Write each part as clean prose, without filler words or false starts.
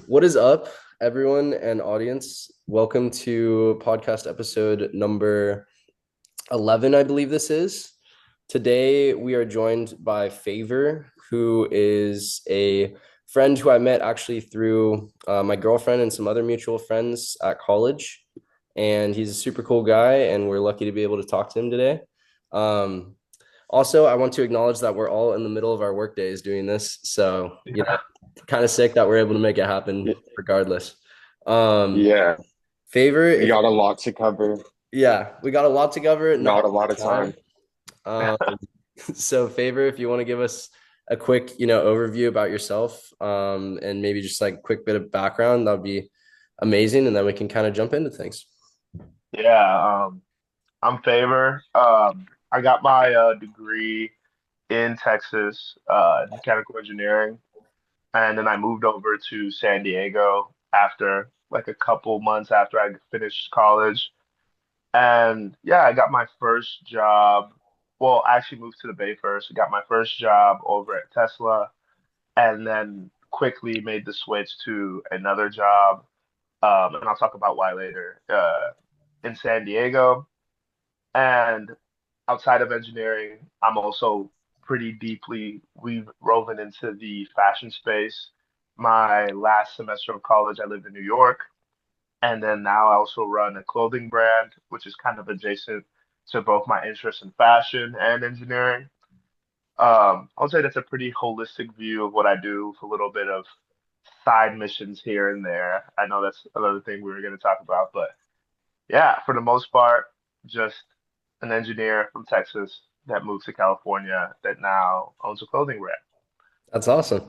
What is up, everyone and audience? Welcome to podcast episode number 11, I believe this is. Today, we are joined by Favour, who is a friend who I met actually through my girlfriend and some other mutual friends at college. And he's a super cool guy, and we're lucky to be able to talk to him today. Um, Also, I want to acknowledge that we're all in the middle of our work days doing this. So, Yeah. kind of sick that we're able to make it happen regardless. Um, Yeah, Favor, we if got a lot to cover, yeah, we got a lot to cover, not not a a lot lot of of time. time. Um, so Favor, if you want to give us a quick, overview about yourself, and maybe just like a quick bit of background, that would be amazing, and then we can kind of jump into things. Yeah, I'm Favour. I got my degree in Texas, mechanical engineering, and then I moved over to San Diego after like a couple months after I finished college. And yeah, I got my first job. Well, I actually moved to the Bay first. I got my first job over at Tesla, and then quickly made the switch to another job. And I'll talk about why later, in San Diego. And outside of engineering, I'm also pretty deeply we've woven into the fashion space. My last semester of college, I lived in New York, and then now I also run a clothing brand, which is kind of adjacent to both my interest in fashion and engineering. I would say that's a pretty holistic view of what I do with a little bit of side missions here and there. I know that's another thing we were going to talk about, but yeah, for the most part, just an engineer from Texas that moved to California that now owns a clothing brand. That's awesome.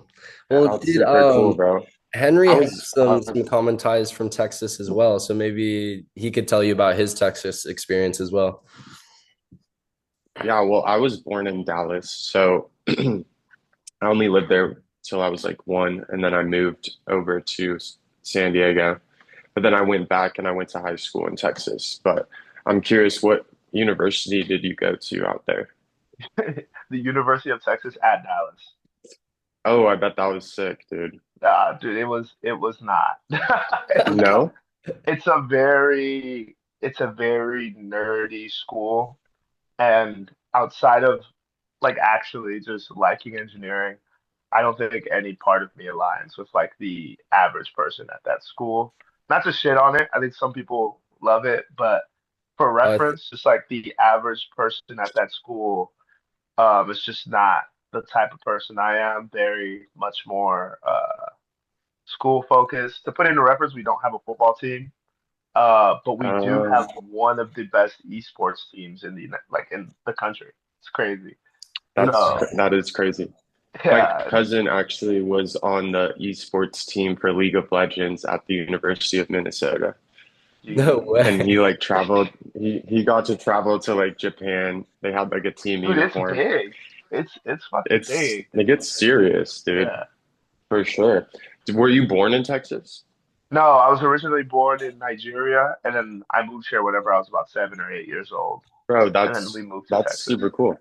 Yeah, Well, that's dude, super cool, bro. Henry I has was, some common ties from Texas as well, so maybe he could tell you about his Texas experience as well. yeah, well, I was born in Dallas, so I only lived there till I was like one, and then I moved over to San Diego. But then I went back and I went to high school in Texas. But I'm curious, what university did you go to out there? The University of Texas at Dallas. Oh, I bet that was sick, dude. Dude, it was not. No? It's a very nerdy school, and outside of like actually just liking engineering, I don't think any part of me aligns with like the average person at that school. Not to shit on it, I think some people love it, but for Uh, reference, just like the average person at that school, it's just not the type of person I am. Very much more school focused. To put into reference, we don't have a football team, but we do Uh, have one of the best esports teams in the country. It's crazy. So that is crazy. My yeah, cousin actually was on the esports team for League of Legends at the University of Minnesota. no geez. And way. he like traveled, he got to travel to like Japan. They had like a team Dude, it's uniform. big. It's fucking big. It gets serious, dude, Yeah. for sure. Were you born in Texas? No, I was originally born in Nigeria, and then I moved here whenever I was about 7 or 8 years old, Bro, and then we moved to that's Texas. super cool.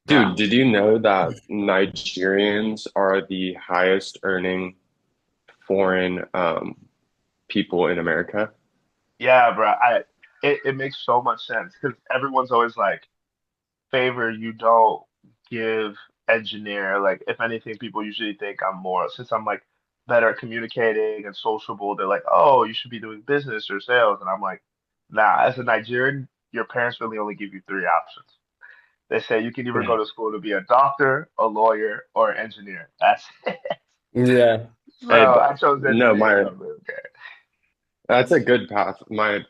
Yeah. Dude, did you know that Nigerians are the highest earning foreign people in America? Yeah, bro. It makes so much sense because everyone's always like, Favor, you don't give engineer. Like, if anything, people usually think I'm more, since I'm like better at communicating and sociable, they're like, oh, you should be doing business or sales. And I'm like, nah, as a Nigerian, your parents really only give you three options. They say you can either go to school to be a doctor, a lawyer, or an engineer. That's it. Yeah. So Hey, but I chose no, engineer. my I'm like, okay. that's a good path. My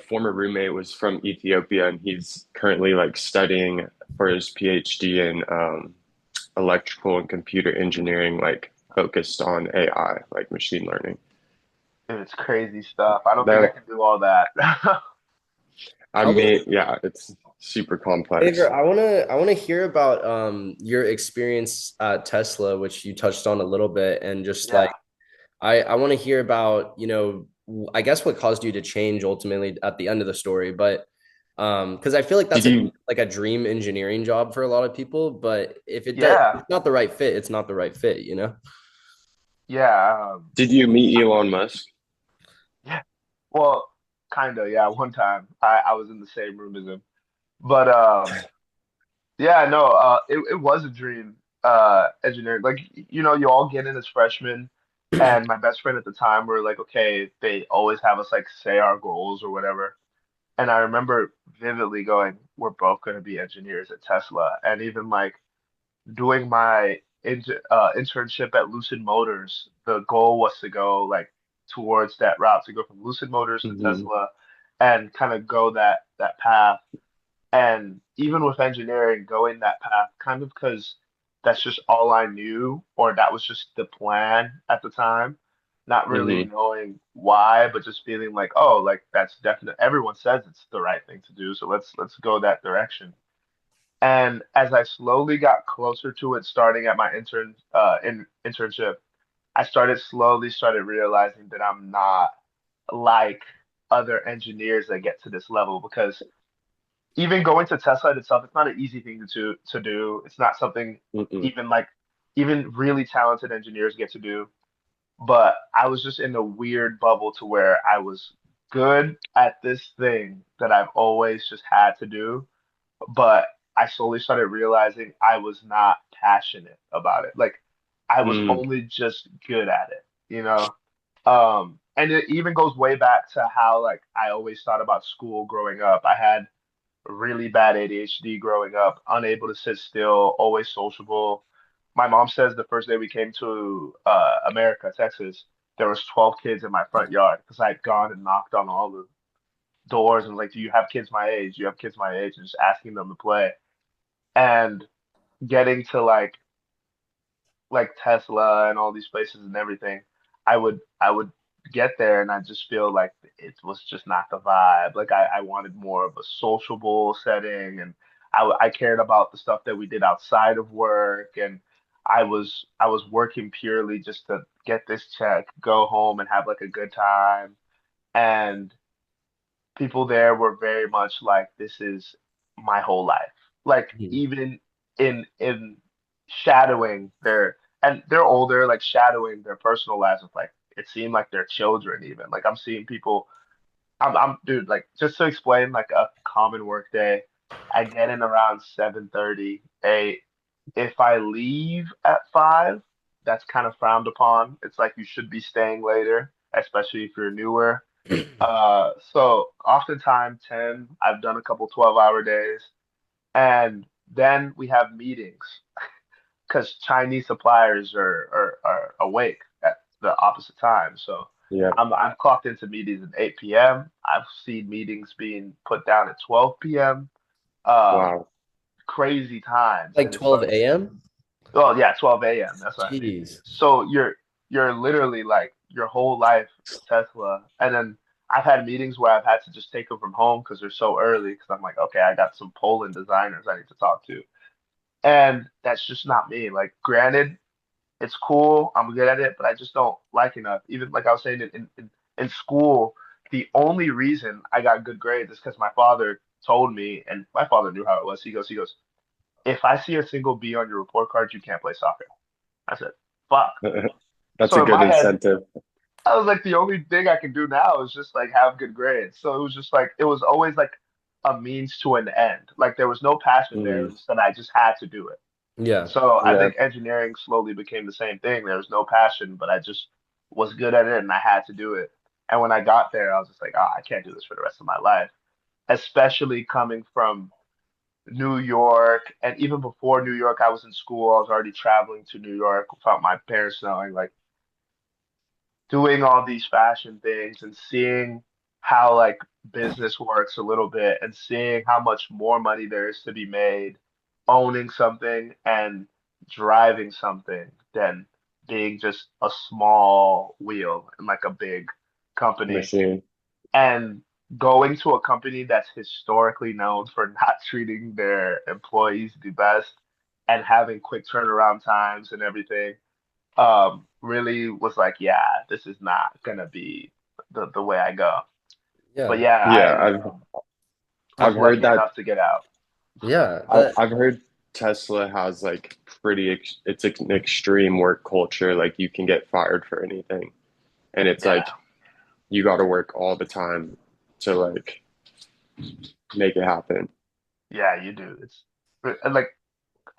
former roommate was from Ethiopia and he's currently like studying for his PhD in electrical and computer engineering, like focused on AI, like machine learning. Dude, it's crazy stuff. I don't think I That can do all that. I I want mean, yeah, it's super complex. Favor, I want to hear about your experience at Tesla, which you touched on a little bit, and just like Yeah. I want to hear about, I guess what caused you to change ultimately at the end of the story, but because I feel like Did that's a you like a dream engineering job for a lot of people, but if Yeah. it's not the right fit, it's not the right fit, you know? Yeah, Did you meet Elon Musk? yeah. Well, kind of, yeah. One time I was in the same room as him. But yeah, no, it was a dream, engineering. Like, you all get in as freshmen, and my best friend at the time were like, okay, they always have us like say our goals or whatever. And I remember vividly going, we're both going to be engineers at Tesla. And even like doing my internship at Lucid Motors, the goal was to go like towards that route, to go from Lucid Motors to Hmm. Tesla and kind of go that path. And even with engineering, going that path, kind of because that's just all I knew, or that was just the plan at the time, not really Hmm. knowing why, but just feeling like, oh, like that's definite. Everyone says it's the right thing to do, so let's go that direction. And as I slowly got closer to it, starting at my internship, I started realizing that I'm not like other engineers that get to this level because even going to Tesla itself, it's not an easy thing to do. It's not something Hmm. even like even really talented engineers get to do. But I was just in a weird bubble to where I was good at this thing that I've always just had to do, but I slowly started realizing I was not passionate about it. Like I was Mm. only just good at it. And it even goes way back to how like I always thought about school growing up. I had really bad ADHD growing up, unable to sit still, always sociable. My mom says the first day we came to America, Texas, there was 12 kids in my front yard because I had gone and knocked on all the doors and was like, "Do you have kids my age? Do you have kids my age?" And just asking them to play. And getting to like Tesla and all these places and everything, I would get there and I just feel like it was just not the vibe. Like I wanted more of a sociable setting, and I cared about the stuff that we did outside of work, and I was working purely just to get this check, go home and have like a good time. And people there were very much like, this is my whole life. Like even in shadowing their and they're older, like shadowing their personal lives with like it seemed like their children even. Like I'm seeing people I'm dude, like just to explain like a common work day, I get in around 7:30, 8. If I leave at 5, that's kind of frowned upon. It's like you should be staying later, especially if you're newer. So oftentimes 10, I've done a couple 12-hour days. And then we have meetings because Chinese suppliers are awake at the opposite time. So Yeah. I'm clocked into meetings at 8 p.m. I've seen meetings being put down at 12 p.m. Um, Wow. Crazy times. Like And it's 12 a.m.? well, yeah, 12 a.m. That's what I mean. Jeez. So you're literally like your whole life is Tesla. And then I've had meetings where I've had to just take them from home because they're so early. Because I'm like, okay, I got some Poland designers I need to talk to, and that's just not me. Like, granted, it's cool, I'm good at it, but I just don't like enough. Even like I was saying in school, the only reason I got good grades is because my father told me, and my father knew how it was. He goes, if I see a single B on your report card, you can't play soccer. I said, fuck. That's a So in good my head, incentive. I was like, the only thing I can do now is just like have good grades. So it was just like it was always like a means to an end. Like there was no passion there. It Mm. was that I just had to do it. Yeah. So I Yeah. think engineering slowly became the same thing. There was no passion, but I just was good at it and I had to do it. And when I got there, I was just like, oh, I can't do this for the rest of my life. Especially coming from New York. And even before New York, I was in school. I was already traveling to New York without my parents knowing. Like doing all these fashion things and seeing how like business works a little bit and seeing how much more money there is to be made owning something and driving something than being just a small wheel in like a big company. Machine. And going to a company that's historically known for not treating their employees the best and having quick turnaround times and everything, really was like, yeah, this is not gonna be the way I go. But Yeah. yeah, Yeah, I I've was heard lucky that. enough to get out. Yeah. I've heard. Tesla has like it's an extreme work culture. Like you can get fired for anything. And it's Yeah, like you got to work all the time to like make it happen. yeah, you do. It's and like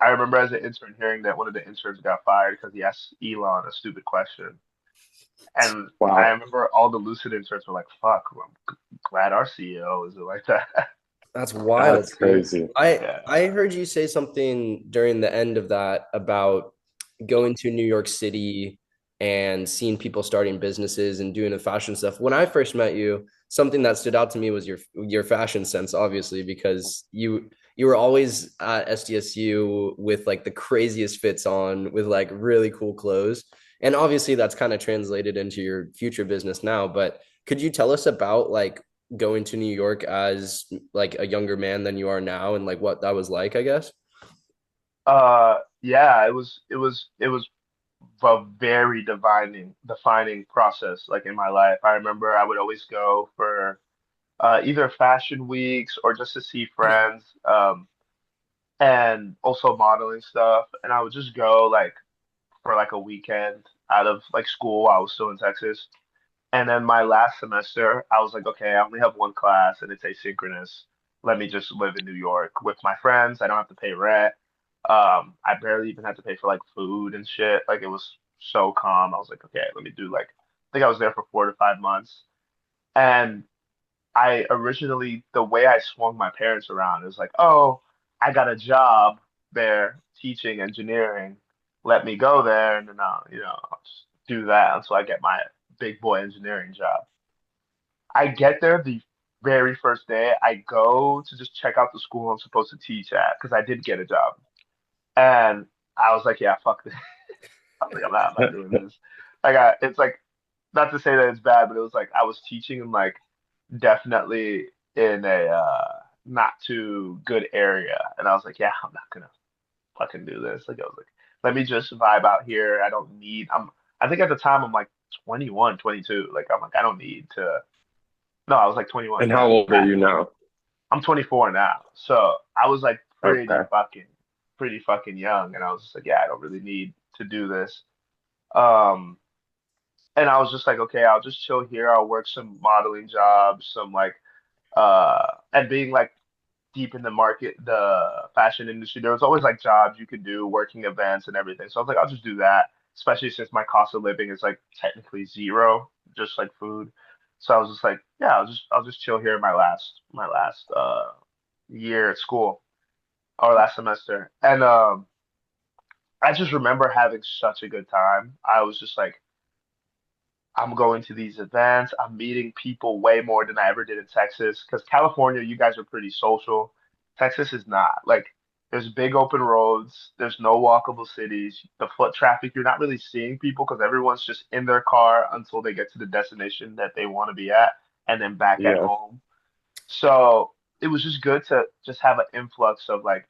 I remember as an intern hearing that one of the interns got fired because he asked Elon a stupid question. And I Wow. remember all the Lucid interns were like, "Fuck, well, I'm glad our CEO is like that." That's wild, That's dude. crazy. I Yeah. I heard you say something during the end of that about going to New York City and seeing people starting businesses and doing the fashion stuff. When I first met you, something that stood out to me was your fashion sense, obviously, because you were always at SDSU with like the craziest fits on, with like really cool clothes. And obviously that's kind of translated into your future business now. But could you tell us about like going to New York as like a younger man than you are now and like what that was like, I guess? Yeah, it was a very defining process like in my life. I remember I would always go for either fashion weeks or just to see friends, and also modeling stuff. And I would just go like for like a weekend out of like school. I was still in Texas. And then my last semester, I was like, okay, I only have one class and it's asynchronous. Let me just live in New York with my friends. I don't have to pay rent. I barely even had to pay for like food and shit. Like it was so calm. I was like, okay, let me do like, I think I was there for 4 to 5 months. And I originally, the way I swung my parents around is like, oh, I got a job there teaching engineering. Let me go there and then I'll just do that until I get my big boy engineering job. I get there the very first day. I go to just check out the school I'm supposed to teach at because I did get a job. And I was like, yeah, fuck this. I was like, I'm not doing this. It's like, not to say that it's bad, but it was like I was teaching in like definitely in a not too good area. And I was like, yeah, I'm not gonna fucking do this. Like I was like, let me just vibe out here. I think at the time I'm like 21, 22. Like I'm like, I don't need to no, I was like 21, And yeah. how old are you now? I'm 24 now. So I was like Okay. pretty fucking young. And I was just like, yeah, I don't really need to do this. Um, and I was just like, okay, I'll just chill here. I'll work some modeling jobs, some like and being like deep in the market, the fashion industry, there was always like jobs you could do, working events and everything. So I was like, I'll just do that, especially since my cost of living is like technically zero, just like food. So I was just like, yeah, I'll just chill here my last year at school or last semester. And I just remember having such a good time. I was just like, I'm going to these events. I'm meeting people way more than I ever did in Texas. Because California, you guys are pretty social. Texas is not. Like, there's big open roads. There's no walkable cities. The foot traffic, you're not really seeing people because everyone's just in their car until they get to the destination that they want to be at and then back at Yeah. home. So it was just good to just have an influx of like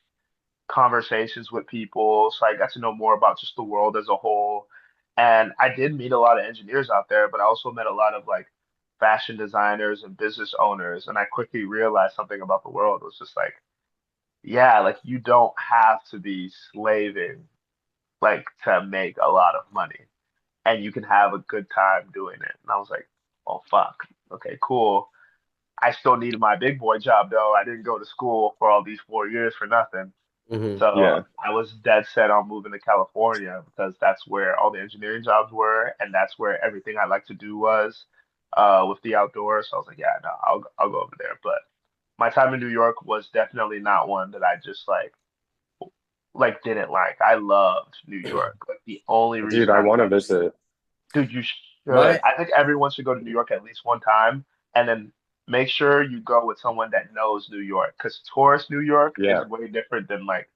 conversations with people. So I got to know more about just the world as a whole. And I did meet a lot of engineers out there, but I also met a lot of like fashion designers and business owners. And I quickly realized something about the world. It was just like, yeah, like you don't have to be slaving like to make a lot of money and you can have a good time doing it. And I was like, oh fuck. Okay, cool. I still needed my big boy job though. I didn't go to school for all these 4 years for nothing. Hmm. So Yeah. I was dead set on moving to California because that's where all the engineering jobs were, and that's where everything I like to do was with the outdoors. So I was like, yeah, no, I'll go over there. But my time in New York was definitely not one that I just like didn't like. I loved New York. Like the only Dude, reason I I want to left, visit. dude, you should. My I think everyone should go to New York at least one time, and then make sure you go with someone that knows New York, because tourist New York is Yeah. way different than like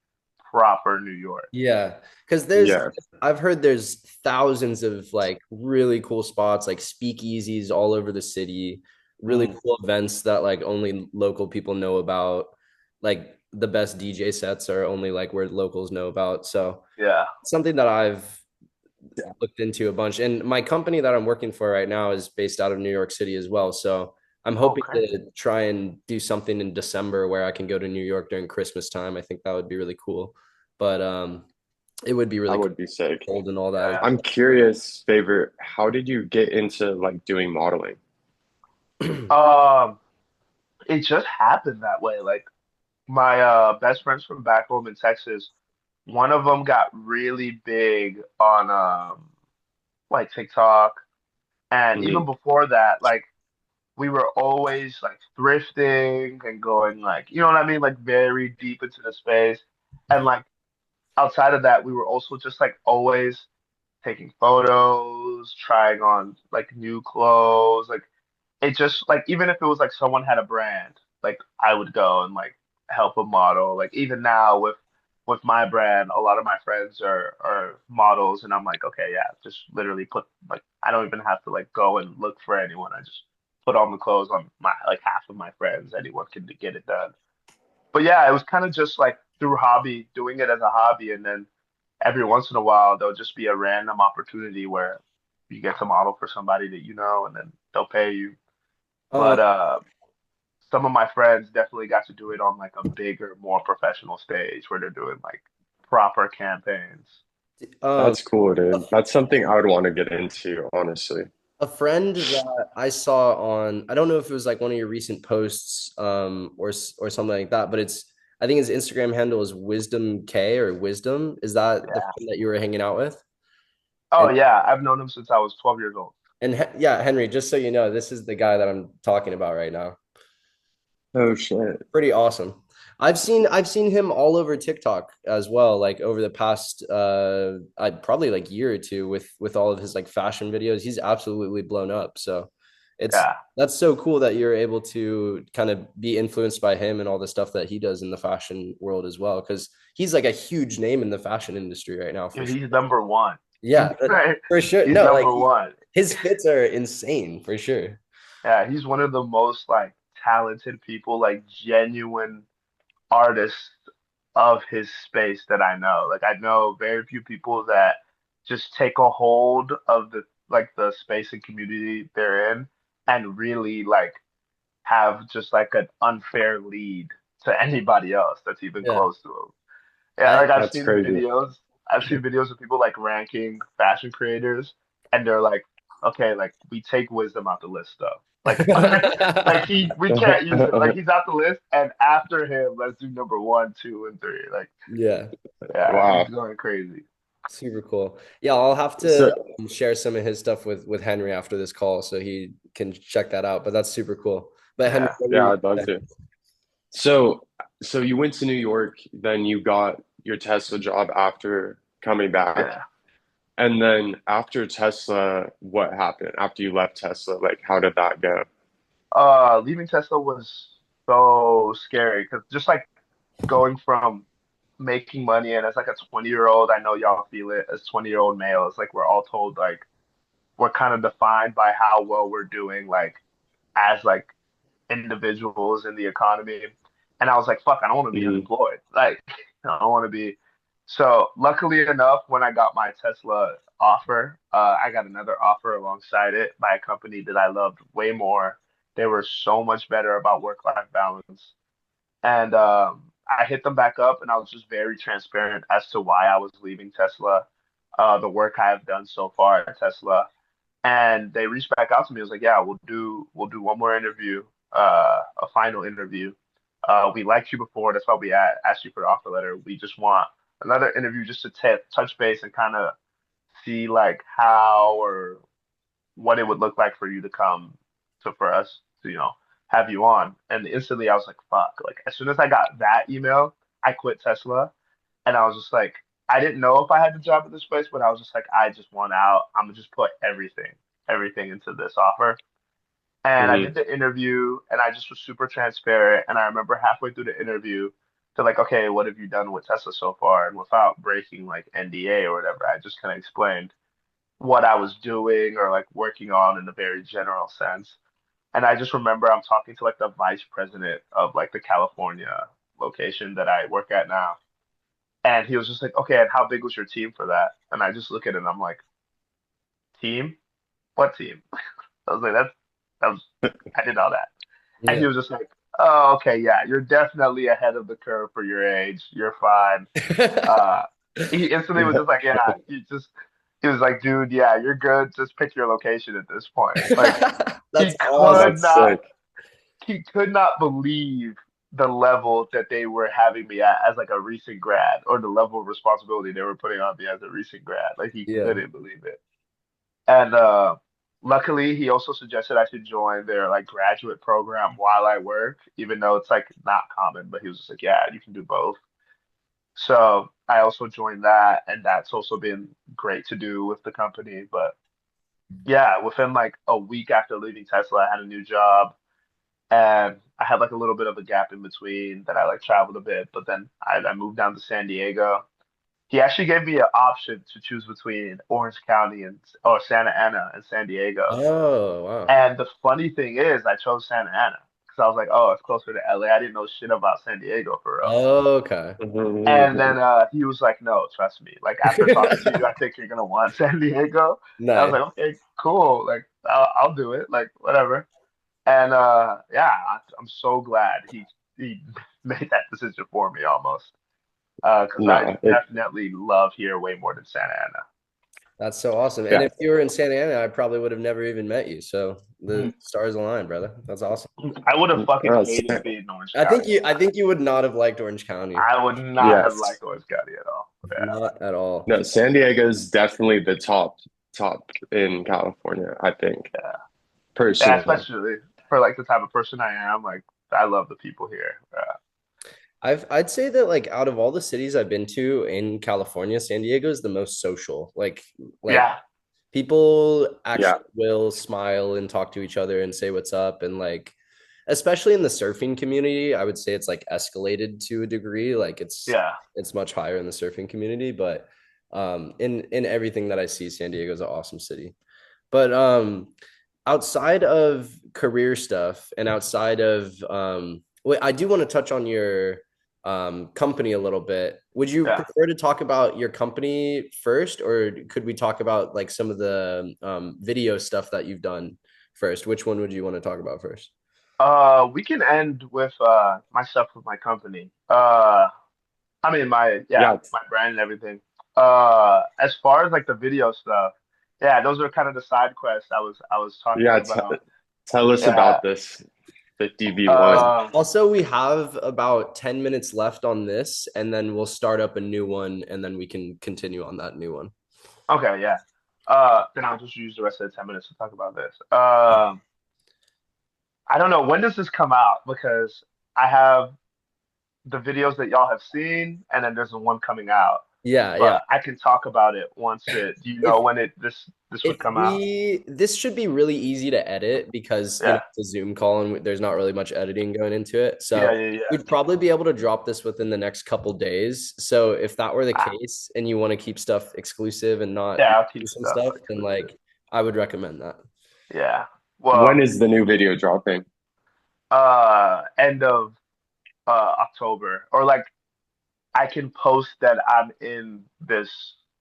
proper New York. Yeah, because Yeah. I've heard there's thousands of like really cool spots, like speakeasies all over the city, really Mm, cool events that like only local people know about. Like the best DJ sets are only like where locals know about. So yeah. something that I've Yeah. looked into a bunch. And my company that I'm working for right now is based out of New York City as well. So I'm hoping Okay. to try and do something in December where I can go to New York during Christmas time. I think that would be really cool. but it would be That really would be sick. cold and all that. Yeah. I'm curious, Favor, how did you get into like doing modeling? Um, it just happened that way. Like my best friends from back home in Texas, one of them got really big on like TikTok, and even Hmm. before that, like we were always like thrifting and going like, you know what I mean, like very deep into the space. And like outside of that, we were also just like always taking photos, trying on like new clothes. Like it just like even if it was like someone had a brand, like I would go and like help a model. Like even now with my brand, a lot of my friends are models and I'm like, okay, yeah, just literally put like I don't even have to like go and look for anyone. I just put on the clothes on my like half of my friends. Anyone can get it done. But yeah, it was kind of just like through hobby, doing it as a hobby, and then every once in a while there'll just be a random opportunity where you get to model for somebody that you know, and then they'll pay you. Uh, But some of my friends definitely got to do it on like a bigger, more professional stage where they're doing like proper campaigns. um, That's cool, a, dude. That's something I would want to get into, honestly. a friend that I saw on, I don't know if it was like one of your recent posts, or something like that, but I think his Instagram handle is Wisdom K or Wisdom. Is that the Yeah. friend that you were hanging out with? Oh And yeah, I've known him since I was 12 years old. yeah, Henry, just so you know, this is the guy that I'm talking about right now. Oh shit. Pretty awesome. I've seen him all over TikTok as well, like over the past I probably like year or two with all of his like fashion videos. He's absolutely blown up. So it's Yeah. that's so cool that you're able to kind of be influenced by him and all the stuff that he does in the fashion world as well, because he's like a huge name in the fashion industry right now for Dude, sure. he's number one. Yeah, for sure. He's No, like number one. his fits are insane for sure. Yeah, he's one of the most like talented people, like genuine artists of his space that I know. Like I know very few people that just take a hold of the like the space and community they're in and really like have just like an unfair lead to anybody else that's even Yeah. close to him. Yeah, I like I've That's seen crazy. videos. I've seen videos of people like ranking fashion creators, and they're like, okay, like we take wisdom out the list though. Like we can't use it. Like he's out the list, and after him, let's do number one, two, and three. Like, Yeah. yeah, he's Wow. going crazy. Super cool. Yeah, I'll have to So share some of his stuff with Henry after this call so he can check that out. But that's super cool. But Henry, Yeah, what were yeah, you I'd love gonna to. So you went to New York, then you got your Tesla job after coming back. yeah. And then after Tesla, what happened? After you left Tesla, like how did that go? Leaving Tesla was so scary because just like going from making money and as like a 20-year-old, I know y'all feel it as 20-year-old males, like we're all told like we're kind of defined by how well we're doing like as like individuals in the economy. And I was like, fuck, I don't want to be Hmm. unemployed. Like, I don't want to be. So, luckily enough, when I got my Tesla offer, I got another offer alongside it by a company that I loved way more. They were so much better about work-life balance. And I hit them back up, and I was just very transparent as to why I was leaving Tesla, the work I have done so far at Tesla, and they reached back out to me. It was like, yeah, we'll do one more interview, a final interview. We liked you before, that's why we asked you for the offer letter. We just want another interview just to touch base and kind of see like how or what it would look like for you to come to for us to have you on. And instantly I was like, fuck. Like as soon as I got that email, I quit Tesla, and I was just like, I didn't know if I had the job at this place, but I was just like, I just want out. I'm gonna just put everything into this offer. And I did Hmm. the interview, and I just was super transparent. And I remember halfway through the interview, to like, okay, what have you done with Tesla so far? And without breaking like NDA or whatever, I just kind of explained what I was doing or like working on in a very general sense. And I just remember I'm talking to like the vice president of like the California location that I work at now. And he was just like, okay, and how big was your team for that? And I just look at it and I'm like, team? What team? I was like, that was, I did all that. And he Yeah. was just like, Oh, okay, yeah, you're definitely ahead of the curve for your age. You're fine. Uh, he instantly was Yeah. just like, yeah, he was like, dude, yeah, you're good. Just pick your location at this point. Like, he That's Oh, awesome. could that's not, sick. he could not believe the level that they were having me at as like a recent grad, or the level of responsibility they were putting on me as a recent grad. Like, he Yeah. couldn't believe it. And luckily, he also suggested I should join their like graduate program while I work, even though it's like not common. But he was just like, yeah, you can do both. So I also joined that, and that's also been great to do with the company. But yeah, within like a week after leaving Tesla, I had a new job, and I had like a little bit of a gap in between that I like traveled a bit, but then I moved down to San Diego. He actually gave me an option to choose between Orange County and or Santa Ana and San Diego. Oh, wow. And the funny thing is, I chose Santa Ana because I was like, oh, it's closer to LA. I didn't know shit about San Diego for real. Okay. And then he was like, no, trust me. Like, after talking to you, I think you're gonna want San Diego. And I was Nice. like, okay, cool. Like, I'll do it. Like, whatever. And yeah, I'm so glad he made that decision for me almost. Because I No, it definitely love here way more than Santa Ana. That's so awesome. And yeah. if you were in Santa Ana, I probably would have never even met you. So the Mhm. stars aligned, brother. That's awesome. I would have fucking No, hated being in Orange I think County. you would not have liked Orange County. I would not have yes. liked Orange County at all. Yeah. Not at all. No, San Diego's definitely the top in California, I think, Yeah. Yeah, personally. especially for like the type of person I am. Like, I love the people here. I'd say that like out of all the cities I've been to in California, San Diego is the most social. Like Yeah. people Yeah. actually will smile and talk to each other and say what's up, and like especially in the surfing community, I would say it's like escalated to a degree. Like Yeah. it's much higher in the surfing community, but in everything that I see, San Diego is an awesome city. But outside of career stuff and outside of wait, I do want to touch on your company a little bit. Would you Yeah. prefer to talk about your company first, or could we talk about like some of the video stuff that you've done first? Which one would you want to talk about first? We can end with my stuff with my company. I mean my, yeah, Yeah. my brand and everything. As far as like the video stuff, yeah, those are kind of the side quests I was talking Yeah. about. Tell us Yeah. about this 50v1. Um. Also, we have about 10 minutes left on this, and then we'll start up a new one, and then we can continue on that new one. Okay. Yeah. Then I'll just use the rest of the 10 minutes to talk about this. I don't know, when does this come out, because I have the videos that y'all have seen, and then there's the one coming out. Yeah, yeah. But I can talk about it once it. Do you know If when this would if come out? we this should be really easy to edit because Yeah, it's a Zoom call and there's not really much editing going into it. yeah, So yeah, yeah. we'd probably be able to drop this within the next couple days. So if that were the Ah, case and you want to keep stuff exclusive and not yeah, I'll do keep some stuff stuff, then exclusive. like I would recommend that. Yeah. When Well, is the new video dropping? end of October, or like I can post that I'm in this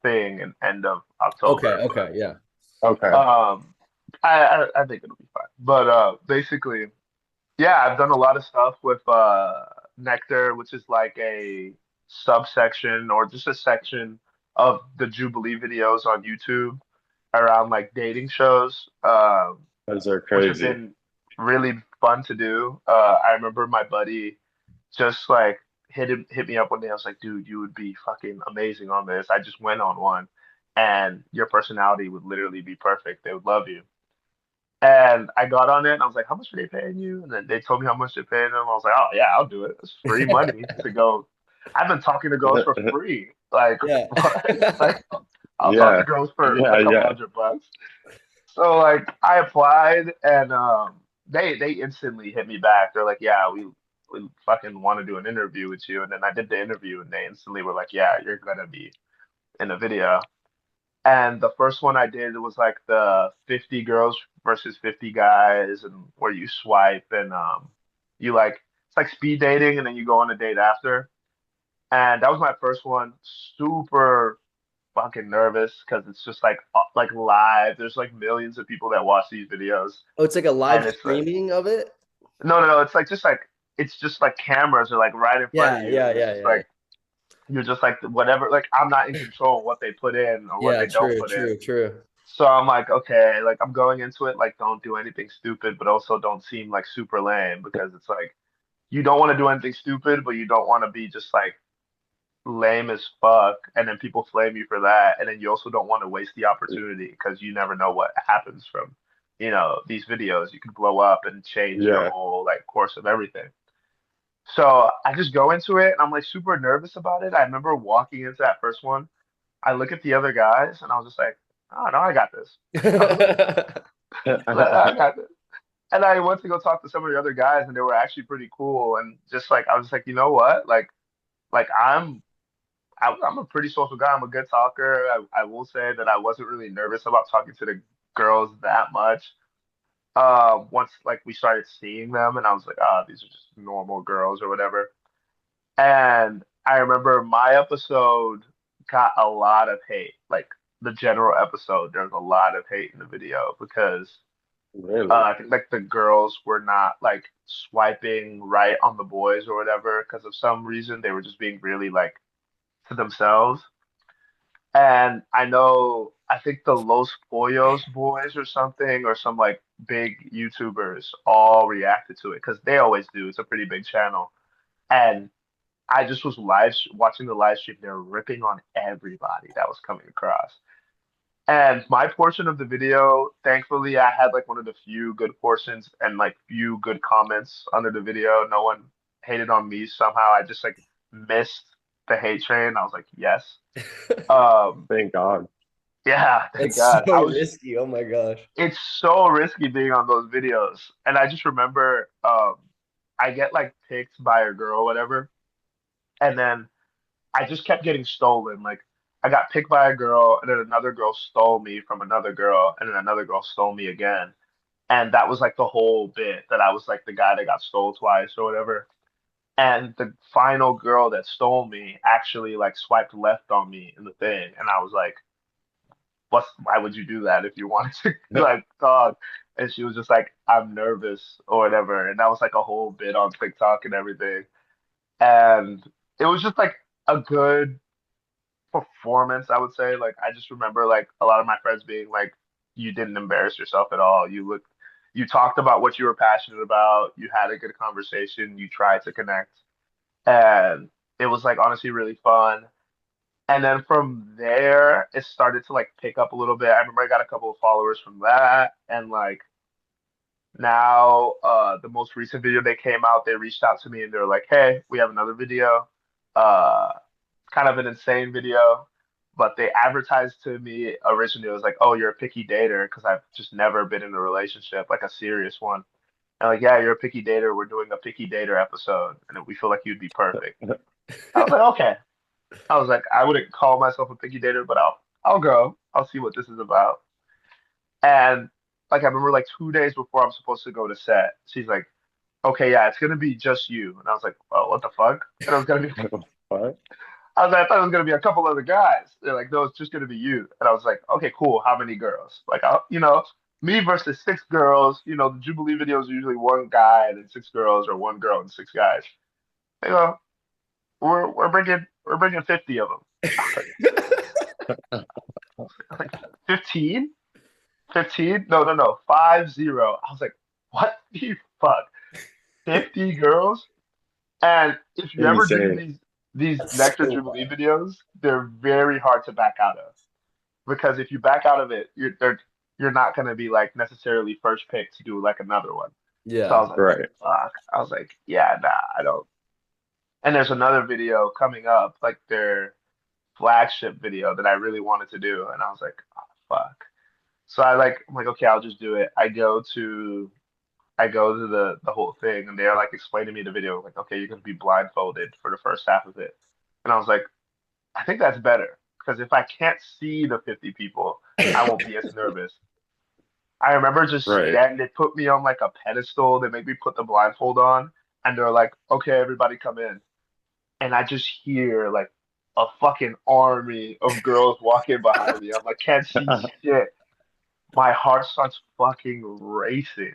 thing in end of Okay, October, okay, yeah. but Okay. I think it'll be fine. But basically, yeah, I've done a lot of stuff with Nectar, which is like a subsection or just a section of the Jubilee videos on YouTube around like dating shows, Those are which have crazy. been really fun to do. I remember my buddy just like hit me up one day. I was like, dude, you would be fucking amazing on this. I just went on one, and your personality would literally be perfect. They would love you. And I got on it and I was like, how much are they paying you? And then they told me how much they're paying them. I was like, oh yeah, I'll do it. It's free money to go. I've been talking to girls for free. Like Yeah. what? Like, I'll talk to Yeah. girls for Yeah. a couple Yeah. $100. So like I applied, and they instantly hit me back. They're like, yeah, we fucking want to do an interview with you. And then I did the interview, and they instantly were like, yeah, you're gonna be in the video. And the first one I did was like the 50 girls versus 50 guys, and where you swipe, and you like, it's like speed dating, and then you go on a date after. And that was my first one. Super fucking nervous because it's just like live. There's like millions of people that watch these videos, Oh, it's like a live and it's like, streaming of it? no, no, no. It's like just like it's just like cameras are like right in front of Yeah, you, yeah, and it's yeah, just yeah. like you're just like whatever. Like I'm not in control of what they put in or what Yeah, they don't true, put in. true, true. So I'm like, okay, like I'm going into it like don't do anything stupid, but also don't seem like super lame because it's like you don't want to do anything stupid, but you don't want to be just like lame as fuck, and then people flame you for that, and then you also don't want to waste the opportunity because you never know what happens from, these videos. You could blow up and change your Yeah. whole like course of everything. So I just go into it, and I'm like super nervous about it. I remember walking into that first one. I look at the other guys, and I was just like, oh no, I got this. I got this. And I went to go talk to some of the other guys, and they were actually pretty cool. And just like I was like, you know what? Like I'm a pretty social guy. I'm a good talker. I will say that I wasn't really nervous about talking to the girls that much. Once like we started seeing them, and I was like, ah, these are just normal girls or whatever. And I remember my episode got a lot of hate. Like the general episode, there's a lot of hate in the video because Really? I think like the girls were not like swiping right on the boys or whatever because of some reason they were just being really like to themselves. And I know, I think the Los Pollos boys or something, or some like big YouTubers all reacted to it because they always do. It's a pretty big channel. And I just was watching the live stream. They're ripping on everybody that was coming across. And my portion of the video, thankfully, I had like one of the few good portions and like few good comments under the video. No one hated on me somehow. I just like missed the hate train. I was like, yes. Um, Thank God. yeah, thank That's so God. risky. Oh my gosh. It's so risky being on those videos. And I just remember, I get like picked by a girl, whatever, and then I just kept getting stolen. Like I got picked by a girl, and then another girl stole me from another girl, and then another girl stole me again. And that was like the whole bit that I was like the guy that got stole twice or whatever. And the final girl that stole me actually like swiped left on me in the thing, and I was like, why would you do that if you wanted to like talk? And she was just like, I'm nervous or whatever. And that was like a whole bit on TikTok and everything. And it was just like a good performance, I would say. Like I just remember like a lot of my friends being like, you didn't embarrass yourself at all. You talked about what you were passionate about. You had a good conversation. You tried to connect. And it was like honestly really fun. And then from there, it started to like pick up a little bit. I remember I got a couple of followers from that. And like now, the most recent video they came out, they reached out to me and they were like, hey, we have another video. Uh, kind of an insane video. But they advertised to me originally, it was like, oh, you're a picky dater, because I've just never been in a relationship, like a serious one. And like, yeah, you're a picky dater. We're doing a picky dater episode, and we feel like you'd be perfect. I was like, okay. I was like, I wouldn't call myself a picky dater, but I'll go. I'll see what this is about. And like I remember like 2 days before I'm supposed to go to set, she's like, okay, yeah, it's gonna be just you. And I was like, oh, what the fuck? And it was gonna be What? I was like, I thought it was gonna be a couple other guys. They're like, no, it's just gonna be you. And I was like, okay, cool. How many girls? Like, me versus six girls. The Jubilee videos are usually one guy and then six girls, or one girl and six guys. They go, we're bringing 50 of them. I was like 15? 15? No, no, no. 50. I was like, what the fuck? 50 girls? And if you ever do Insane. these That's Nectar so Jubilee wild. videos, they're very hard to back out of. Because if you back out of it, you're not gonna be like necessarily first pick to do like another one. So I Yeah. was like, Right. fuck. I was like, yeah, nah, I don't. And there's another video coming up, like their flagship video that I really wanted to do, and I was like, oh, fuck. So I'm like, okay, I'll just do it. I go to the whole thing, and they're like explaining to me the video, like, okay, you're gonna be blindfolded for the first half of it. And I was like, I think that's better because if I can't see the 50 people, I won't be as nervous. I remember just Right. standing, they put me on like a pedestal, they make me put the blindfold on, and they're like, okay, everybody come in. And I just hear like a fucking army of girls walking behind me. I'm like, can't see shit. My heart starts fucking racing.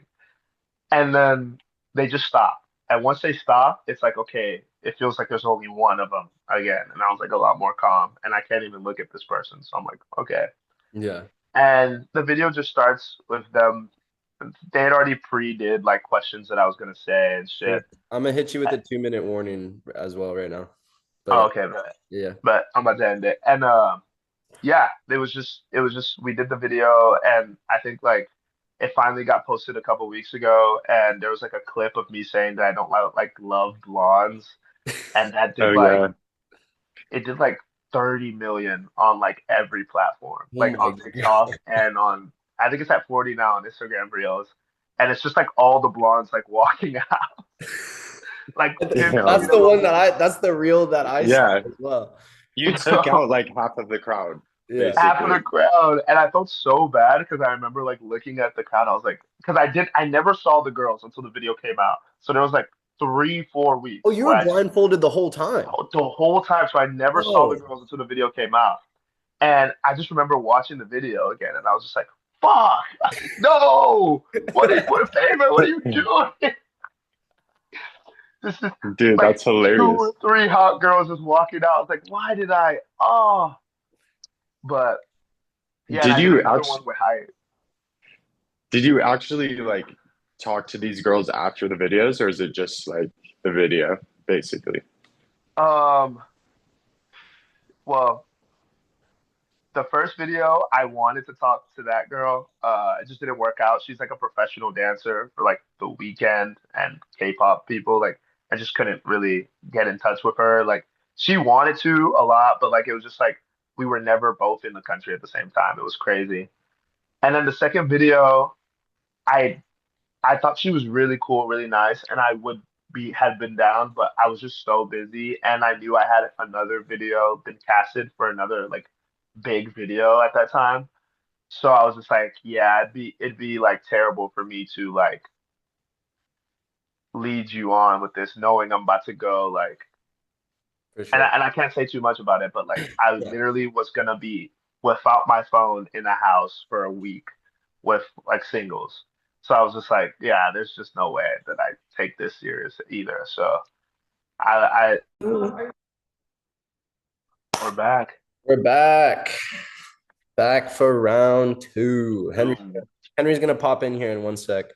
And then they just stop. And once they stop, it's like, okay, it feels like there's only one of them again. And I was like a lot more calm and I can't even look at this person. So I'm like, okay. Yeah. And the video just starts with them. They had already pre-did like questions that I was gonna say and Yeah. shit. I'm gonna hit you with a 2 minute warning as well right now. But Oh, yeah, okay, yeah. but I'm about to end it. And yeah, it was just we did the video and I think like it finally got posted a couple weeks ago and there was like a clip of me saying that I don't like love blondes and that Oh did like yeah. it did like 30 million on like every platform, Oh like my on TikTok and on I think it's at 40 now on Instagram Reels. And it's just like all the blondes like walking out, like That's 15 of the one Damn. that that's the reel that I saw Yeah. as well. You took them. out like half of the crowd, Yeah. Half of the basically. crowd, and I felt so bad because I remember like looking at the crowd. I was like, because I never saw the girls until the video came out. So there was like 3, 4 weeks Oh, you where were I just blindfolded the whole time. the whole time. So I never saw the Oh. girls until the video came out, and I just remember watching the video again, and I was just like, "Fuck, no! What Favor? What are you doing?" This is Dude, like that's two or hilarious. three hot girls just walking out. I was like, "Why did I?" Oh, but yeah, and Did I did you another actually one with Hyatt. did you actually like talk to these girls after the videos, or is it just like the video, basically? Um. Well, the first video, I wanted to talk to that girl. It just didn't work out. She's like a professional dancer for like the weekend and K-pop people. Like, I just couldn't really get in touch with her. Like, she wanted to a lot, but like it was just like we were never both in the country at the same time. It was crazy. And then the second video, I I thought she was really cool, really nice, and I would be had been down, but I was just so busy, and I knew I had another video been casted for another like big video at that time. So I was just like, yeah, it'd be like terrible for me to like lead you on with this, knowing I'm about to go like, For and sure. I can't say too much about it, but like I Yeah. literally was gonna be without my phone in the house for a week with like singles. So I was just like, yeah, there's just no way that I take this serious either. So I we're back. We're back. Back for round two. Henry's gonna pop in here in 1 sec.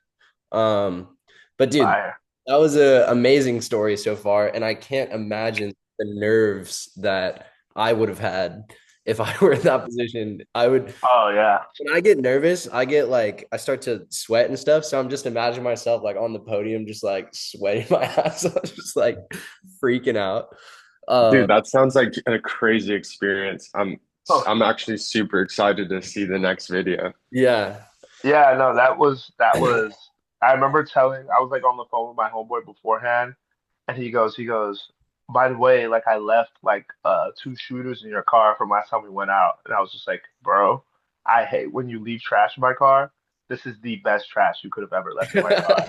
Um, but dude, Fire. that was a amazing story so far, and I can't imagine the nerves that I would have had if I were in that position. I would Oh yeah. when I get nervous, I get like I start to sweat and stuff. So I'm just imagining myself like on the podium, just like sweating my ass off, just like freaking out. Dude, Uh, that sounds like a crazy experience. Oh I'm actually super excited to see the next video. yeah. yeah, no, that was I remember telling I was like on the phone with my homeboy beforehand and he goes, by the way, like I left like two shooters in your car from last time we went out. And I was just like, bro, I hate when you leave trash in my car. This is the best trash you could have ever left in my car.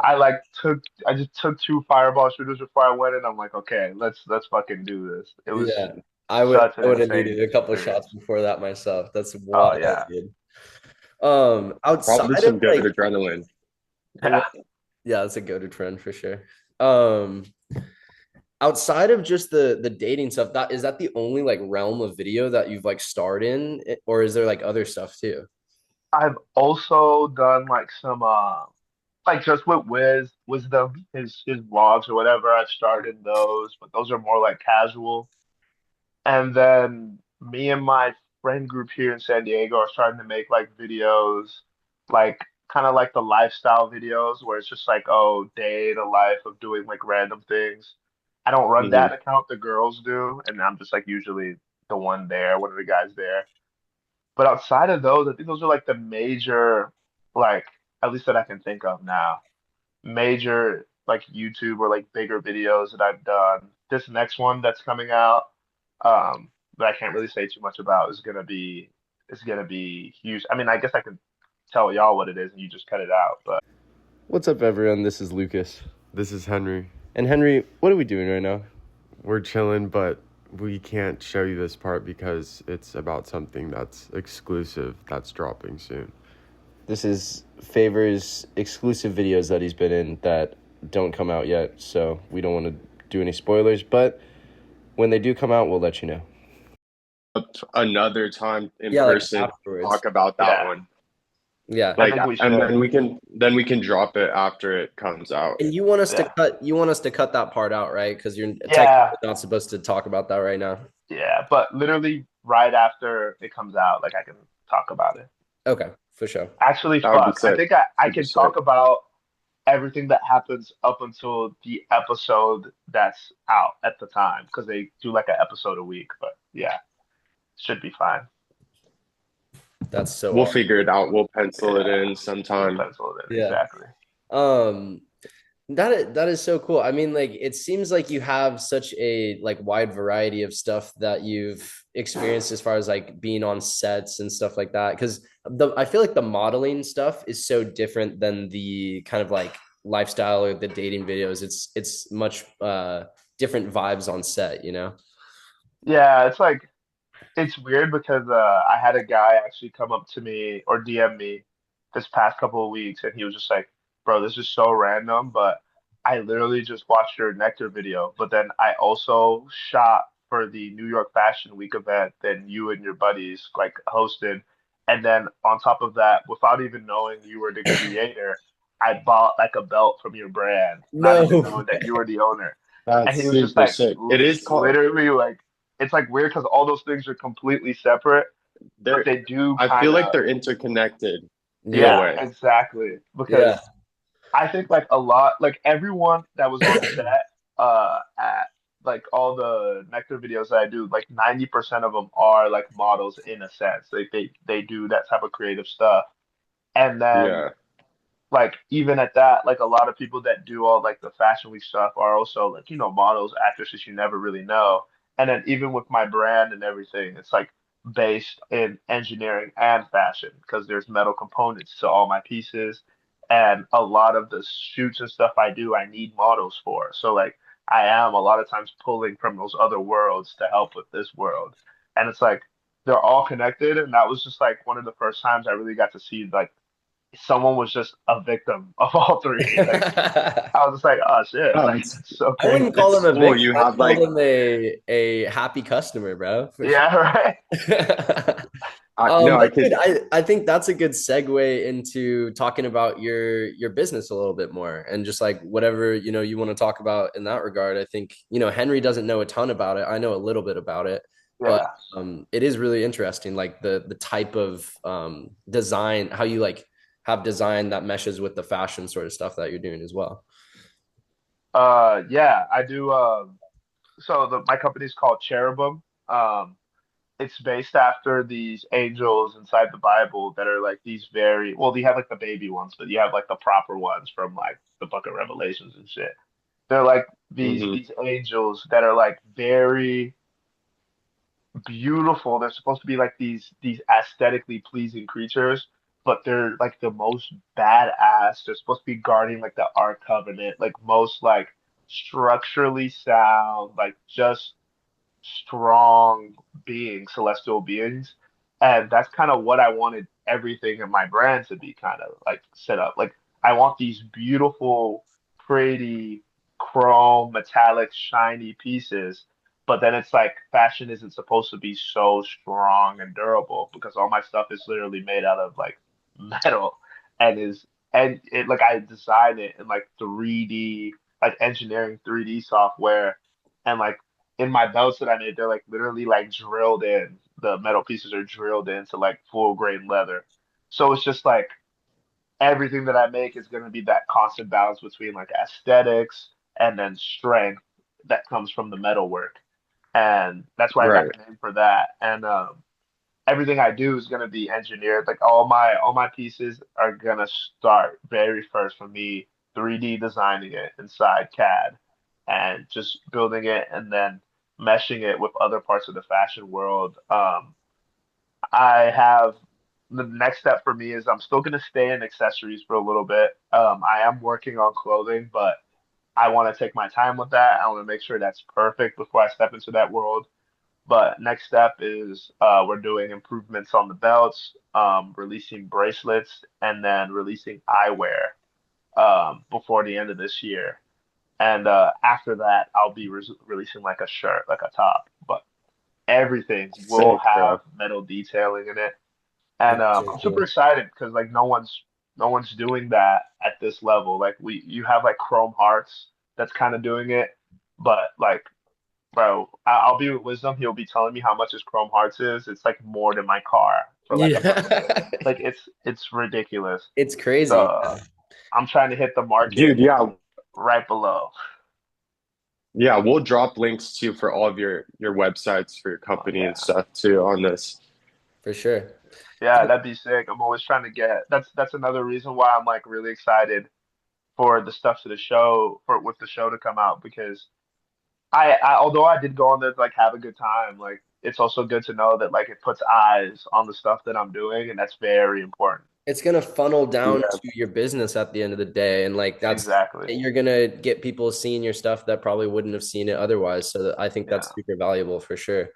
I just took two fireball shooters before I went in. I'm like, okay, let's fucking do this. It was Yeah, I would such I an would have insane needed a couple shots experience. before that myself. That's Oh wild, yeah. dude. Probably Outside of some good like adrenaline. Yeah. yeah, that's a go-to trend for sure. Um, outside of just the dating stuff, that is that the only like realm of video that you've like starred in, or is there like other stuff too? I've also done like some like just with Wisdom, his vlogs or whatever. I've started those, but those are more like casual. And then me and my friend group here in San Diego are starting to make like videos, like kind of like the lifestyle videos where it's just like, oh, day the life of doing like random things. I don't run Hmm. that account, the girls do, and I'm just like usually the one there, one of the guys there. But outside of those, I think those are like the major, like at least that I can think of now, major like YouTube or like bigger videos that I've done. This next one that's coming out, that I can't really say too much about is gonna be huge. I mean, I guess I can tell y'all what it is and you just cut it out, but What's up, everyone? This is Lucas. This is Henry. And Henry, what are we doing right now? We're chilling, but we can't show you this part because it's about something that's exclusive that's dropping soon. This is Favor's exclusive videos that he's been in that don't come out yet, so we don't want to do any spoilers. But when they do come out, we'll let you know. Another time in Yeah, like person, afterwards. talk about that Yeah, one. Yeah. I Like, think we and should. then we can drop it after it comes out. And Yeah, you want us to cut that part out, right? Because you're yeah, technically not supposed to talk about that right now. yeah. But literally right after it comes out, like I can talk about it. Okay, for sure. Actually, That would be fuck. I sick. think I Super can talk sick. about everything that happens up until the episode that's out at the time because they do like an episode a week. But yeah, should be fine. That's so We'll awesome. figure it out. We'll pencil it Yeah, in we'll sometime. pencil it in Yeah. exactly. Um, that is so cool. I mean, like it seems like you have such a like wide variety of stuff that you've experienced as far as like being on sets and stuff like that. Because the I feel like the modeling stuff is so different than the kind of like lifestyle or the dating videos. It's much different vibes on set, you know? Yeah, it's like it's weird because I had a guy actually come up to me or DM me this past couple of weeks, and he was just like, "Bro, this is so random, but I literally just watched your Nectar video, but then I also shot for the New York Fashion Week event that you and your buddies like hosted, and then on top of that, without even knowing you were the creator, I bought like a belt from your brand, not No even knowing that you way. were the owner." And That's he was just super like, sick. It is called literally like it's like weird because all those things are completely separate, but they're they do I feel kind like of, they're interconnected in a yeah, Yeah, way. exactly. yeah. Because I think like a lot, like everyone that was on set, at like all the Nectar videos that I do, like 90% of them are like models in a sense. Like they do that type of creative stuff, and then Yeah. like even at that, like a lot of people that do all like the fashion week stuff are also like, models, actresses you never really know. And then even with my brand and everything, it's like based in engineering and fashion because there's metal components to all my pieces. And a lot of the shoots and stuff I do, I need models for. So like I am a lot of times pulling from those other worlds to help with this world. And it's like they're all connected. And that was just like one of the first times I really got to see like someone was just a victim of all three. Like I was just like, oh shit, Oh, like that's so I wouldn't crazy. call it's him a cool. victim. You I'd have call like him a happy customer, bro, for sure. Yeah, right. no, I But dude, could I think that's a good segue into talking about your business a little bit more and just like whatever, you want to talk about in that regard. I think, Henry doesn't know a ton about it. I know a little bit about it, but Yeah. it is really interesting, like the type of design, how you like have design that meshes with the fashion sort of stuff that you're doing as well. Yeah, I do. So my company's called Cheribum. It's based after these angels inside the Bible that are like these very well. You have like the baby ones, but you have like the proper ones from like the Book of Revelations and shit. They're like these hmm these angels that are like very beautiful. They're supposed to be like these aesthetically pleasing creatures, but they're like the most badass. They're supposed to be guarding like the Ark Covenant, like most like structurally sound, like just strong beings, celestial beings. And that's kind of what I wanted everything in my brand to be kind of like set up. Like I want these beautiful, pretty, chrome, metallic, shiny pieces. But then it's like fashion isn't supposed to be so strong and durable because all my stuff is literally made out of like metal and is and it like I designed it in like 3D, like engineering 3D software and like in my belts that I made, they're like literally like drilled in. The metal pieces are drilled into like full grain leather. So it's just like everything that I make is going to be that constant balance between like aesthetics and then strength that comes from the metal work. And that's why I got right. the name for that. And everything I do is going to be engineered. Like all my pieces are going to start very first from me 3D designing it inside CAD and just building it and then meshing it with other parts of the fashion world. I have the next step for me is I'm still going to stay in accessories for a little bit. I am working on clothing, but I want to take my time with that. I want to make sure that's perfect before I step into that world. But next step is we're doing improvements on the belts, releasing bracelets, and then releasing eyewear. before the end of this year. And after that, I'll be releasing like a shirt, like a top. But everything will Sick, have bro. metal detailing in it. And That's so I'm super cool. excited because like no one's doing that at this level. Like you have like Chrome Hearts that's kind of doing it, but like bro, I'll be with Wisdom. He'll be telling me how much his Chrome Hearts is. It's like more than my car for like a month. Yeah. Like it's ridiculous. It's crazy. So I'm trying to hit the market Dude, yeah, right below. yeah, we'll drop links too for all of your websites for your Oh company and yeah. stuff too on this. For sure. Yeah, Dude, that'd be sick. I'm always trying to get that's another reason why I'm like really excited for the stuff to the show for with the show to come out because I although I did go on there to like have a good time, like it's also good to know that like it puts eyes on the stuff that I'm doing and that's very important. it's gonna funnel down Yeah, to your business at the end of the day, and like that's Exactly. you're gonna get people seeing your stuff that probably wouldn't have seen it otherwise. So I think that's Yeah. super valuable for sure.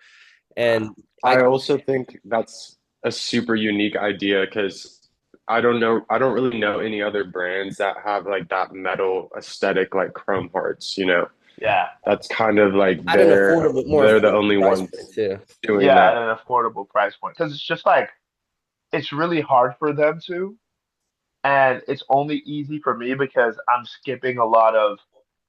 Yeah. And I I also think that's a super unique idea because I don't really know any other brands that have like that metal aesthetic like Chrome Hearts, you know. Yeah. That's kind of like at an affordable, more they're the affordable only price point ones too. doing Yeah, at that. an affordable price point. Because it's just like it's really hard for them to. And it's only easy for me because I'm skipping a lot of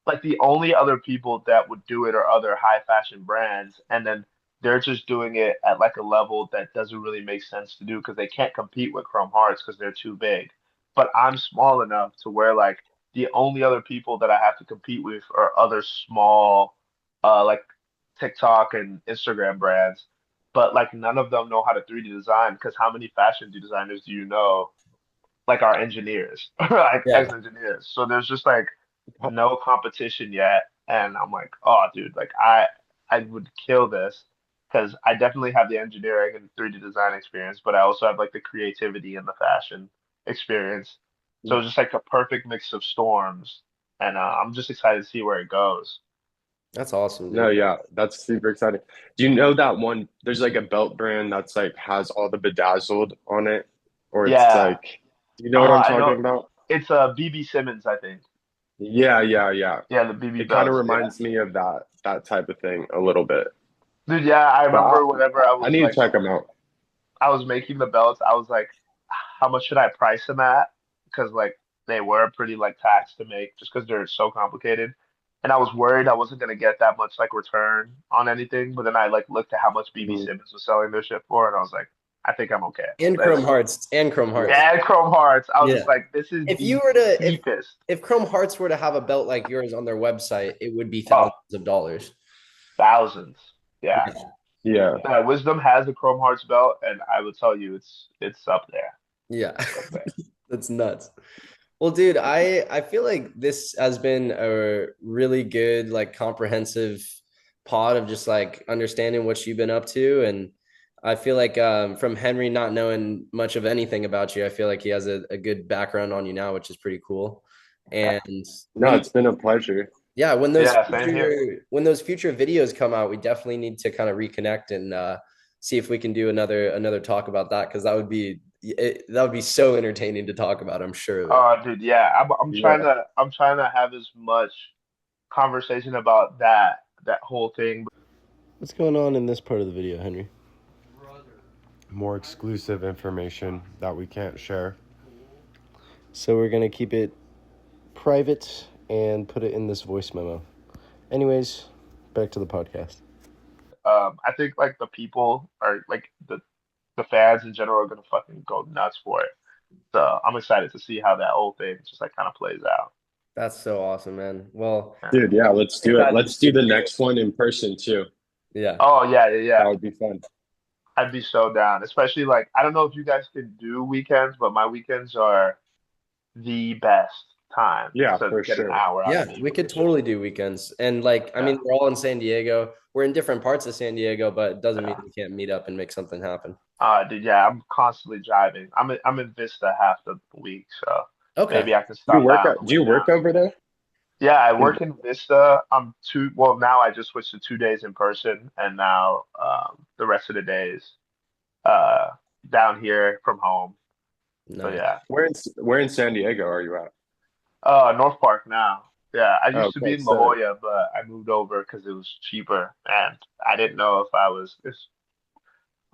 like the only other people that would do it are other high fashion brands, and then they're just doing it at like a level that doesn't really make sense to do because they can't compete with Chrome Hearts because they're too big. But I'm small enough to where like the only other people that I have to compete with are other small like TikTok and Instagram brands. But like none of them know how to 3D design because how many fashion designers do you know like our engineers, like Yeah. ex-engineers. So there's just like no competition yet. And I'm like, oh, dude, like I would kill this because I definitely have the engineering and 3D design experience, but I also have like the creativity and the fashion experience. So it's just like a perfect mix of storms. And I'm just excited to see where it goes. That's awesome, No, dude. yeah, that's super exciting. Do you know that one? There's like a belt brand that's like has all the bedazzled on it, or it's Yeah, like, do you know what I'm I know talking about? it's BB Simmons, I think. Yeah, yeah, yeah. Yeah, the BB It kind of belts. Yeah. reminds me of that type of thing a little bit. Dude, yeah, I But remember whenever I need to check them out. I was making the belts, I was like, how much should I price them at? Because like they were pretty like taxed to make just because they're so complicated. And I was worried I wasn't gonna get that much like return on anything. But then I like looked at how much BB Mhm. Simmons was selling their shit for, and I was like, I think I'm okay. And Chrome Let's Hearts and Chrome Hearts. Yeah. add Chrome Hearts. I was Yeah. just like, this is If you the were to cheapest. if Chrome Hearts were to have a belt like yours on their website, it would be Oh, thousands of dollars. thousands. Yeah. Yeah. Yeah. Wisdom has a Chrome Hearts belt, and I would tell you it's up there. Yeah. It's up there. That's nuts. Well, dude, I feel like this has been a really good, like comprehensive pod of just like understanding what you've been up to. And I feel like from Henry not knowing much of anything about you, I feel like he has a good background on you now, which is pretty cool. And No, we it's been a pleasure. yeah, Yeah, same here. when those future videos come out, we definitely need to kind of reconnect and see if we can do another talk about that because that would be so entertaining to talk about. I'm sure of it. Oh, dude, yeah. I'm trying Yeah. to I'm trying to have as much conversation about that whole thing. What's going on in this part of the video, Henry? More exclusive information that we can't share. So we're gonna keep it private and put it in this voice memo. Anyways, back to the podcast. I think like the people are like the fans in general are gonna fucking go nuts for it. So I'm excited to see how that whole thing just like kind of plays out. That's so awesome, man. Well, Yeah. Dude, yeah, let's do it. Let's do the next one in person too. yeah. Oh yeah, yeah, That yeah. would be fun. I'd be so down. Especially like I don't know if you guys can do weekends, but my weekends are the best time Yeah, to for get an sure. hour out Yeah, of me. we could totally do weekends. And like, I Yeah, mean, we're all in San Diego. We're in different parts of San Diego, but it doesn't mean yeah. we can't meet up and make something happen. Dude, yeah, I'm constantly driving. I'm in Vista half the week, so Okay. maybe I can Do you stop by on the do way you down. work over there? Yeah, I Is work in Vista. Well, now I just switched to 2 days in person, and now the rest of the days uh down here from home. So Nice. yeah, where in San Diego are you at? North Park now. Yeah, I used to be Okay, in La so Jolla, but I moved over because it was cheaper, and I didn't know if I was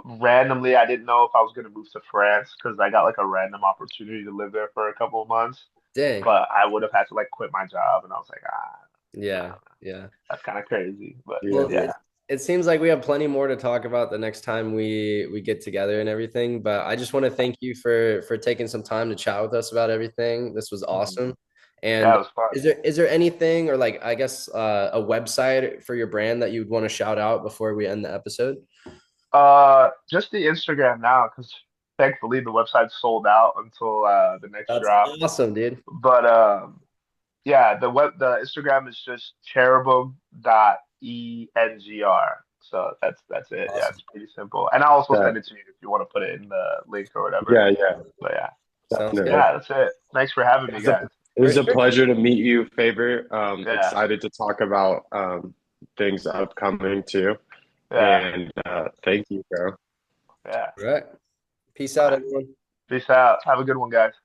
randomly. I didn't know if I was gonna move to France because I got like a random opportunity to live there for a couple of months, Dang. but I would have had to like quit my job, and I was like, no, Yeah. Yeah. that's kind of crazy. But Well, yeah. yeah, it seems like we have plenty more to talk about the next time we get together and everything. But I just want to thank you for taking some time to chat with us about everything. This was Mhm. awesome. Yeah, it And was fun. is there anything or like I guess a website for your brand that you'd want to shout out before we end the episode? Just the Instagram now, because thankfully the website's sold out until the next That's drop. awesome, dude. But yeah, the Instagram is just cherubum.engr. So that's it. Yeah, Awesome. it's pretty simple. And I'll also send That, it to you if you want to put it in the link or whatever. yeah, yeah, But yeah, Sounds good. definitely. yeah, that's it. Thanks for having me, guys. It For was a sure. pleasure to meet you, Favor. Yeah, Excited to talk about things upcoming too. yeah, And thank you, bro. yeah. All right. Peace All out, right. everyone. Peace out. Have a good one, guys.